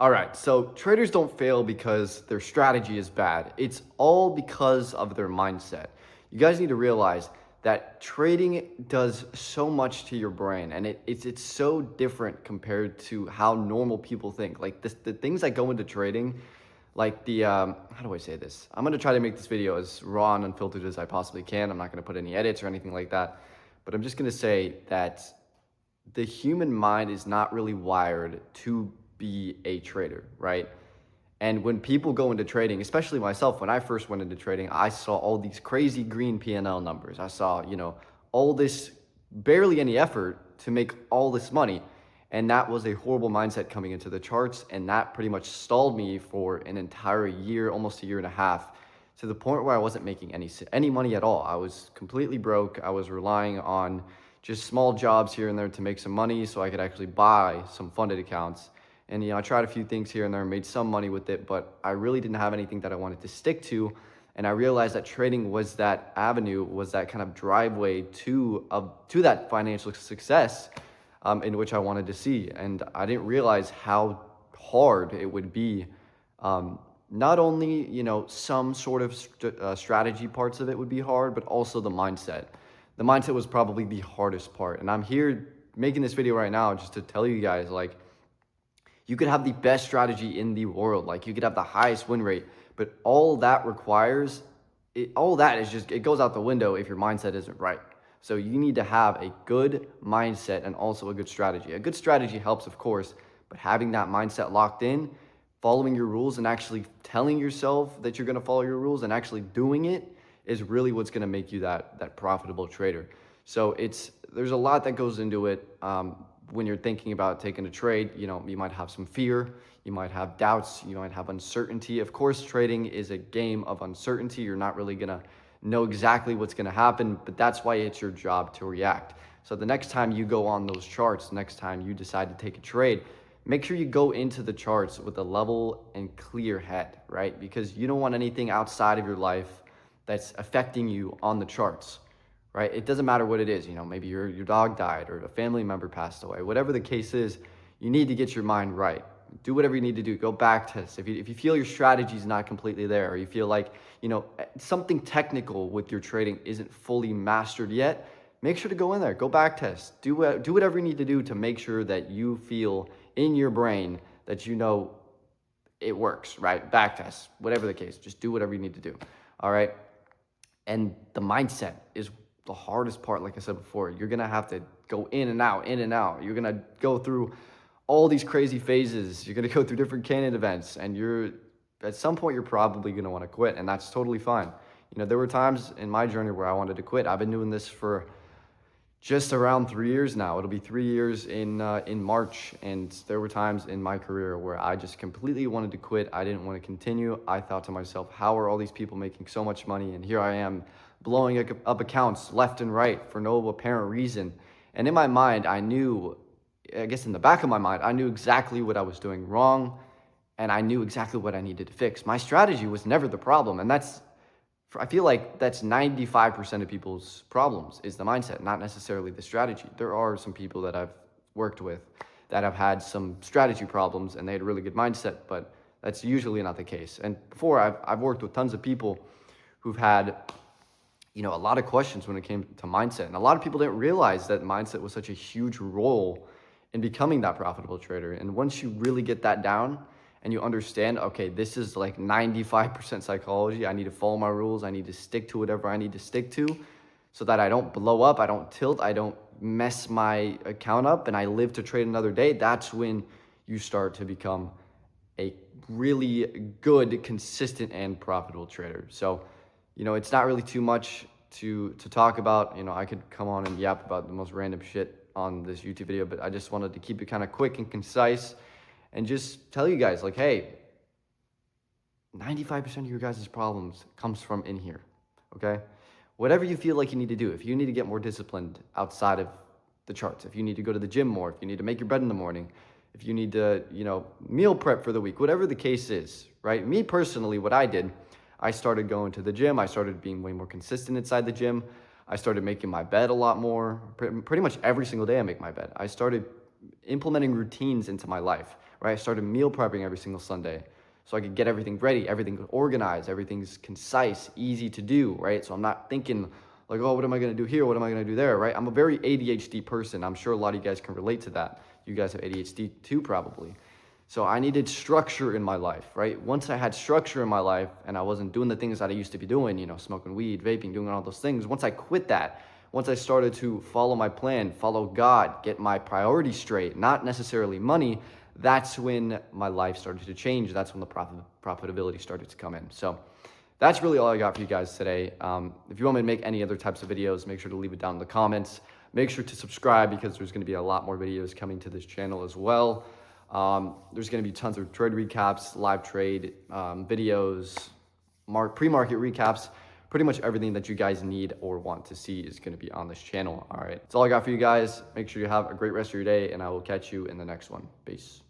All right, so traders don't fail because their strategy is bad. It's all because of their mindset. You guys need to realize that trading does so much to your brain, and it's so different compared to how normal people think. Like the things that go into trading, like the how do I say this? I'm gonna try to make this video as raw and unfiltered as I possibly can. I'm not gonna put any edits or anything like that, but I'm just gonna say that the human mind is not really wired to be a trader, right? And when people go into trading, especially myself, when I first went into trading, I saw all these crazy green P&L numbers. I saw, all this barely any effort to make all this money. And that was a horrible mindset coming into the charts. And that pretty much stalled me for an entire year, almost a year and a half, to the point where I wasn't making any money at all. I was completely broke. I was relying on just small jobs here and there to make some money so I could actually buy some funded accounts. And I tried a few things here and there, made some money with it, but I really didn't have anything that I wanted to stick to. And I realized that trading was that avenue, was that kind of driveway to that financial success, in which I wanted to see. And I didn't realize how hard it would be. Not only some sort of strategy parts of it would be hard, but also the mindset. The mindset was probably the hardest part. And I'm here making this video right now just to tell you guys, like, you could have the best strategy in the world, like you could have the highest win rate, but all that requires all that is just, it goes out the window if your mindset isn't right. So you need to have a good mindset and also a good strategy. A good strategy helps, of course, but having that mindset locked in, following your rules and actually telling yourself that you're going to follow your rules and actually doing it is really what's going to make you that profitable trader. So there's a lot that goes into it. When you're thinking about taking a trade, you might have some fear, you might have doubts, you might have uncertainty. Of course, trading is a game of uncertainty. You're not really gonna know exactly what's gonna happen, but that's why it's your job to react. So the next time you go on those charts, next time you decide to take a trade, make sure you go into the charts with a level and clear head, right? Because you don't want anything outside of your life that's affecting you on the charts. Right? It doesn't matter what it is. Maybe your dog died or a family member passed away. Whatever the case is, you need to get your mind right. Do whatever you need to do. Go back test. If you feel your strategy is not completely there, or you feel like, something technical with your trading isn't fully mastered yet, make sure to go in there. Go back test. Do whatever you need to do to make sure that you feel in your brain that it works, right? Back test. Whatever the case, just do whatever you need to do. All right? And the mindset is the hardest part. Like I said before, you're gonna have to go in and out, in and out. You're gonna go through all these crazy phases. You're gonna go through different candidate events, and at some point you're probably gonna want to quit, and that's totally fine. There were times in my journey where I wanted to quit. I've been doing this for just around 3 years now. It'll be 3 years in March, and there were times in my career where I just completely wanted to quit. I didn't want to continue. I thought to myself, how are all these people making so much money, and here I am blowing up accounts left and right for no apparent reason. And in my mind, I guess in the back of my mind, I knew exactly what I was doing wrong, and I knew exactly what I needed to fix. My strategy was never the problem, and I feel like that's 95% of people's problems is the mindset, not necessarily the strategy. There are some people that I've worked with that have had some strategy problems and they had a really good mindset, but that's usually not the case. And before, I've worked with tons of people who've had a lot of questions when it came to mindset. And a lot of people didn't realize that mindset was such a huge role in becoming that profitable trader. And once you really get that down and you understand, okay, this is like 95% psychology. I need to follow my rules. I need to stick to whatever I need to stick to so that I don't blow up, I don't tilt, I don't mess my account up, and I live to trade another day. That's when you start to become a really good, consistent, and profitable trader. So, it's not really too much to talk about. I could come on and yap about the most random shit on this YouTube video, but I just wanted to keep it kind of quick and concise and just tell you guys, like, hey, 95% of your guys' problems comes from in here, okay? Whatever you feel like you need to do, if you need to get more disciplined outside of the charts, if you need to go to the gym more, if you need to make your bed in the morning, if you need to, meal prep for the week, whatever the case is, right? Me personally, what I did, I started going to the gym. I started being way more consistent inside the gym. I started making my bed a lot more. Pretty much every single day I make my bed. I started implementing routines into my life, right? I started meal prepping every single Sunday so I could get everything ready, everything organized, everything's concise, easy to do, right? So I'm not thinking like, oh, what am I gonna do here? What am I gonna do there, right? I'm a very ADHD person. I'm sure a lot of you guys can relate to that. You guys have ADHD too, probably. So I needed structure in my life, right? Once I had structure in my life and I wasn't doing the things that I used to be doing, smoking weed, vaping, doing all those things, once I quit that, once I started to follow my plan, follow God, get my priorities straight, not necessarily money, that's when my life started to change. That's when the profitability started to come in. So that's really all I got for you guys today. If you want me to make any other types of videos, make sure to leave it down in the comments. Make sure to subscribe because there's going to be a lot more videos coming to this channel as well. There's going to be tons of trade recaps, live trade videos, pre-market recaps. Pretty much everything that you guys need or want to see is going to be on this channel. All right. That's all I got for you guys. Make sure you have a great rest of your day, and I will catch you in the next one. Peace.